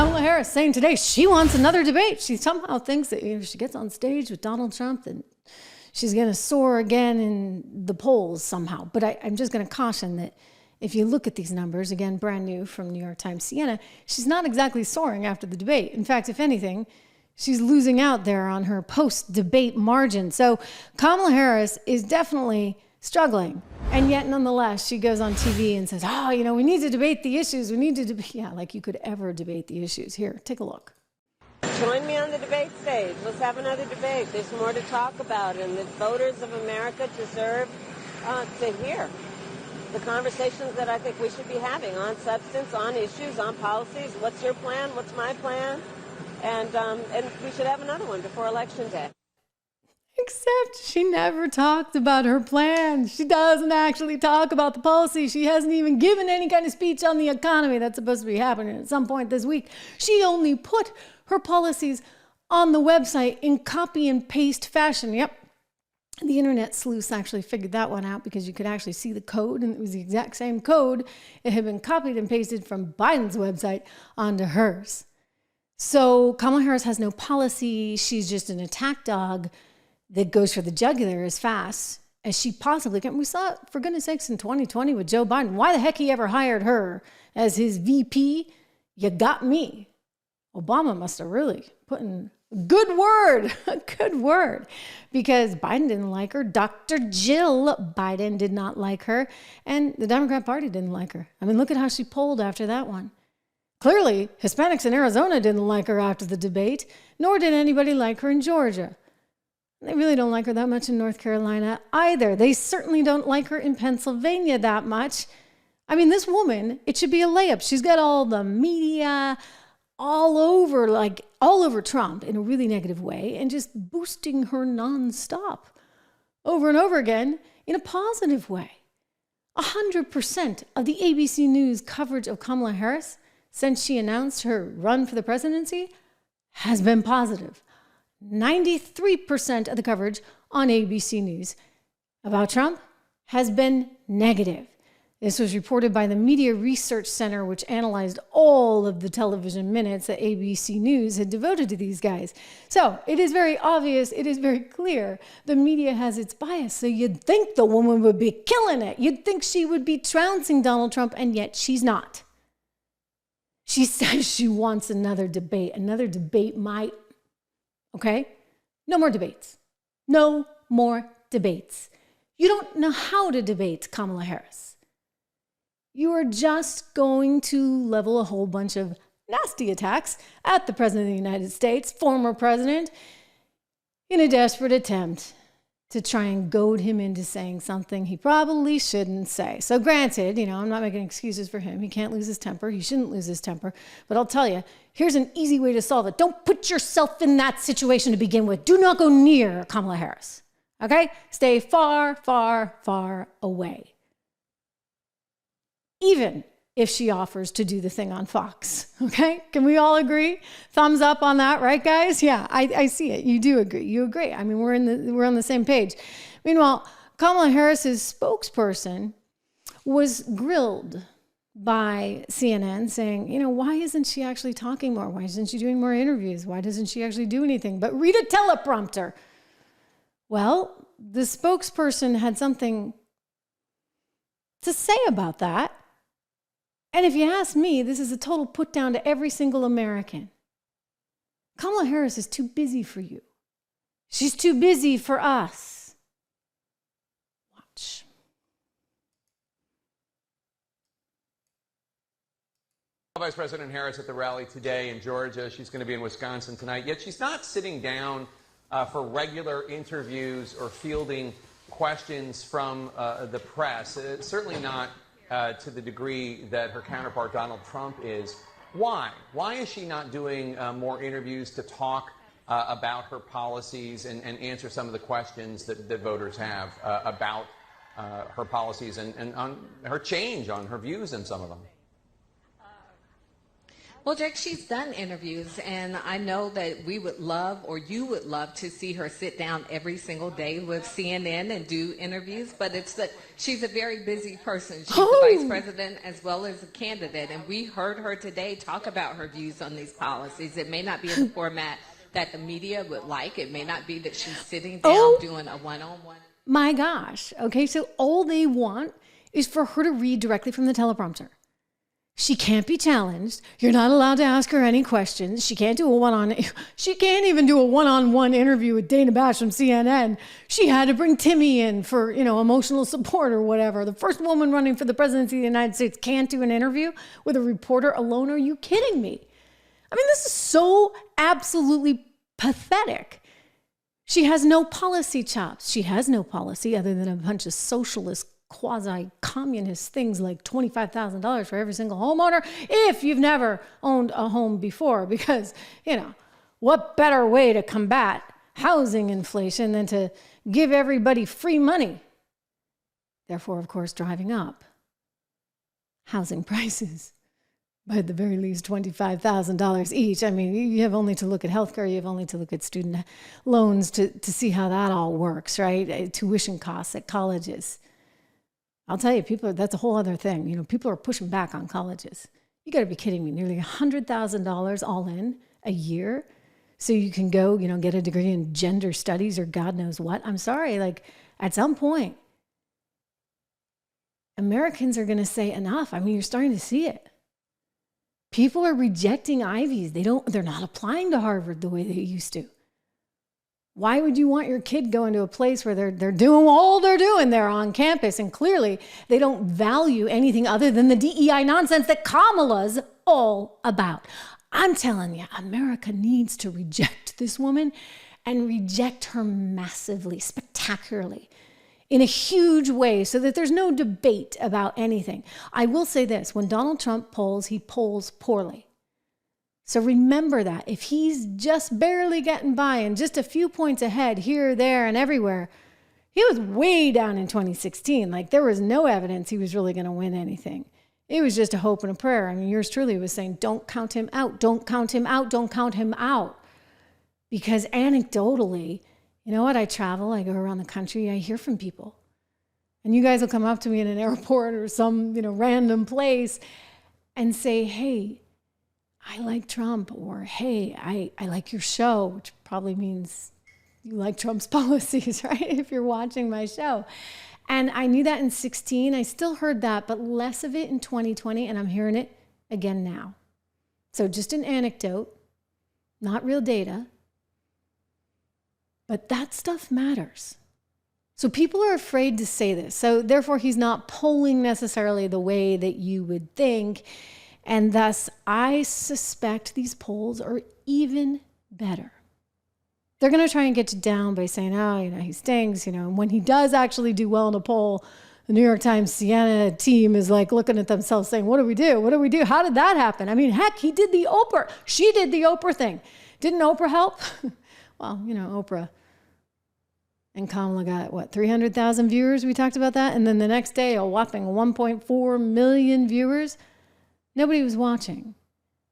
Kamala Harris saying today she wants another debate. She somehow thinks that if she gets on stage with Donald Trump, then she's going to soar again in the polls somehow. But I'm just going to caution that if you look at these numbers, again, brand new from New York Times Siena, she's not exactly soaring after the debate. In fact, if anything, she's losing out there on her post-debate margin. So Kamala Harris is definitely struggling. And yet, nonetheless, she goes on TV and says, oh, you know, we need to debate the issues. We need to debate. Yeah, like you could ever debate the issues. Here, take a look. Join me on the debate stage. Let's have another debate. There's more to talk about, and the voters of America deserve to hear the conversations that I think we should be having on substance, on issues, on policies. What's your plan? What's my plan? And we should have another one before Election Day. Except she never talked about her plan. She doesn't actually talk about the policy. She hasn't even given any kind of speech on the economy that's supposed to be happening at some point this week. She only put her policies on the website in copy and paste fashion. Yep. The internet sleuths actually figured that one out because you could actually see the code, and it was the exact same code. It had been copied and pasted from Biden's website onto hers. So Kamala Harris has no policy. She's just an attack dog that goes for the jugular as fast as she possibly can. We saw it, for goodness sakes, in 2020 with Joe Biden. Why the heck he ever hired her as his VP? You got me. Obama must have really put in a good word, because Biden didn't like her. Dr. Jill Biden did not like her, and the Democrat Party didn't like her. I mean, look at how she polled after that one. Clearly, Hispanics in Arizona didn't like her after the debate, nor did anybody like her in Georgia. They really don't like her that much in North Carolina either. They certainly don't like her in Pennsylvania that much. I mean, this woman, it should be a layup. She's got all the media all over Trump in a really negative way, and just boosting her nonstop over and over again in a positive way. 100% of the ABC News coverage of Kamala Harris since she announced her run for the presidency has been positive. 93% of the coverage on ABC News about Trump has been negative. This was reported by the Media Research Center, which analyzed all of the television minutes that ABC News had devoted to these guys. So it is very obvious, it is very clear, the media has its bias. So you'd think the woman would be killing it. You'd think she would be trouncing Donald Trump, and yet she's not. She says she wants another debate. Another debate might. Okay? No more debates. No more debates. You don't know how to debate Kamala Harris. You are just going to level a whole bunch of nasty attacks at the President of the United States, former president, in a desperate attempt to try and goad him into saying something he probably shouldn't say. So granted, I'm not making excuses for him. He can't lose his temper. He shouldn't lose his temper. But I'll tell you, here's an easy way to solve it. Don't put yourself in that situation to begin with. Do not go near Kamala Harris. Okay? Stay far, far, far away. Even if she offers to do the thing on Fox. Okay? Can we all agree? Thumbs up on that, right, guys? Yeah, I see it. You do agree. You agree. I mean, we're on the same page. Meanwhile, Kamala Harris's spokesperson was grilled by CNN saying, why isn't she actually talking more? Why isn't she doing more interviews? Why doesn't she actually do anything but read a teleprompter? Well, the spokesperson had something to say about that. And if you ask me, this is a total put down to every single American. Kamala Harris is too busy for you. She's too busy for us. Watch. Vice President Harris at the rally today in Georgia. She's going to be in Wisconsin tonight. Yet she's not sitting down for regular interviews or fielding questions from the press. Certainly not to the degree that her counterpart Donald Trump is. Why? Why is she not doing more interviews to talk about her policies and answer some of the questions that voters have about her policies and on her change on her views in some of them? Well, Jack, she's done interviews, and I know that we would love, or you would love, to see her sit down every single day with CNN and do interviews, but it's that she's a very busy person. She's the vice president as well as a candidate, and we heard her today talk about her views on these policies. It may not be in the format that the media would like. It may not be that she's sitting down doing a one-on-one. My gosh. Okay, so all they want is for her to read directly from the teleprompter. She can't be challenged. You're not allowed to ask her any questions. She can't do she can't even do a one-on-one interview with Dana Bash from CNN. She had to bring Timmy in for, emotional support or whatever. The first woman running for the presidency of the United States can't do an interview with a reporter alone. Are you kidding me? I mean, this is so absolutely pathetic. She has no policy chops. She has no policy other than a bunch of socialist quasi-communist things like $25,000 for every single homeowner if you've never owned a home before, because, what better way to combat housing inflation than to give everybody free money? Therefore, of course, driving up housing prices by at the very least $25,000 each. I mean, you have only to look at healthcare, you have only to look at student loans to see how that all works, right? Tuition costs at colleges. I'll tell you, that's a whole other thing. People are pushing back on colleges. You got to be kidding me. Nearly $100,000 all in a year so you can go, get a degree in gender studies or God knows what. I'm sorry, at some point, Americans are going to say enough. I mean, you're starting to see it. People are rejecting Ivies. They're not applying to Harvard the way they used to. Why would you want your kid going to a place where they're doing all they're doing there on campus, and clearly they don't value anything other than the DEI nonsense that Kamala's all about? I'm telling you, America needs to reject this woman and reject her massively, spectacularly, in a huge way so that there's no debate about anything. I will say this, when Donald Trump polls, he polls poorly. So remember that. If he's just barely getting by and just a few points ahead here, there, and everywhere, he was way down in 2016. There was no evidence he was really going to win anything. It was just a hope and a prayer. I mean, yours truly was saying, don't count him out, don't count him out, don't count him out. Because anecdotally, I travel, I go around the country, I hear from people. And you guys will come up to me in an airport or some, random place and say, hey, I like Trump, or hey, I like your show, which probably means you like Trump's policies, right? If you're watching my show. And I knew that in 2016. I still heard that, but less of it in 2020, and I'm hearing it again now. So just an anecdote, not real data, but that stuff matters. So people are afraid to say this. So therefore, he's not polling necessarily the way that you would think. And thus, I suspect these polls are even better. They're going to try and get you down by saying, he stinks, and when he does actually do well in a poll, the New York Times Sienna team is looking at themselves saying, what do we do? What do we do? How did that happen? I mean, heck, she did the Oprah thing. Didn't Oprah help? Well, Oprah and Kamala got, 300,000 viewers? We talked about that. And then the next day, a whopping 1.4 million viewers. Nobody was watching.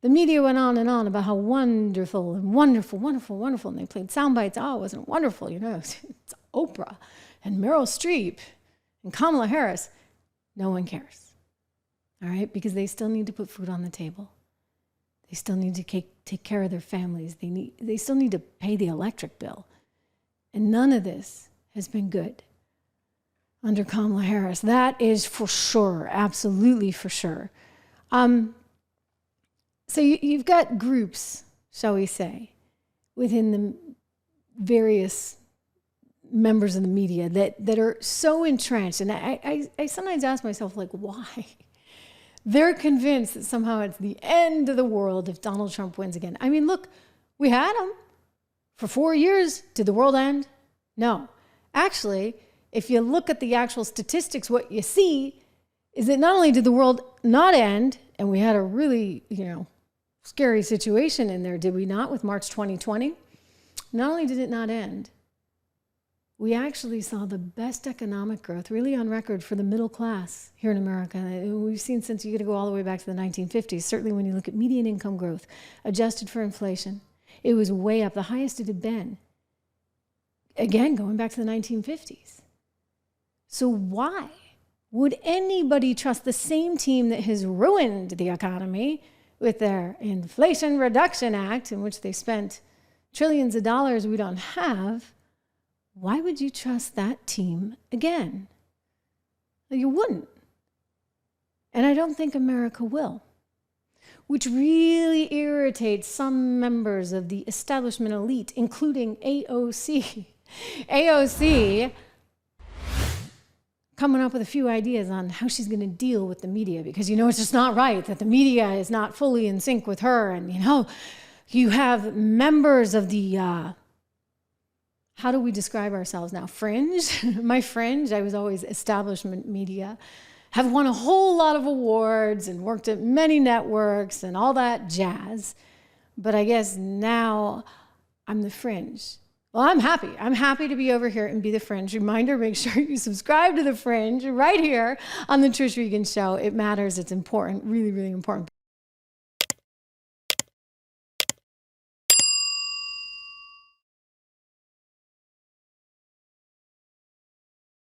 The media went on and on about how wonderful and wonderful, wonderful, wonderful. And they played sound bites. Oh, it wasn't wonderful, It's Oprah and Meryl Streep and Kamala Harris. No one cares. All right? Because they still need to put food on the table. They still need to take care of their families. They still need to pay the electric bill. And none of this has been good under Kamala Harris. That is for sure. Absolutely for sure. So you've got groups, shall we say, within the various members of the media that are so entrenched. And I sometimes ask myself, why? They're convinced that somehow it's the end of the world if Donald Trump wins again. I mean, look, we had him for 4 years. Did the world end? No. Actually, if you look at the actual statistics, what you see is that not only did the world not end, and we had a really, scary situation in there, did we not, with March 2020? Not only did it not end, we actually saw the best economic growth, really on record, for the middle class here in America. We've seen since you got to go all the way back to the 1950s. Certainly when you look at median income growth, adjusted for inflation, it was way up, the highest it had been. Again, going back to the 1950s. So why would anybody trust the same team that has ruined the economy with their Inflation Reduction Act, in which they spent trillions of dollars we don't have? Why would you trust that team again? You wouldn't. And I don't think America will, which really irritates some members of the establishment elite, including AOC. AOC coming up with a few ideas on how she's going to deal with the media, because it's just not right that the media is not fully in sync with her. And you have members of the how do we describe ourselves now? Fringe. My fringe, I was always establishment media, have won a whole lot of awards and worked at many networks and all that jazz. But I guess now I'm the fringe. Well, I'm happy. I'm happy to be over here and be the fringe. Reminder, make sure you subscribe to the fringe right here on the Trish Regan Show. It matters. It's important. Really, really important.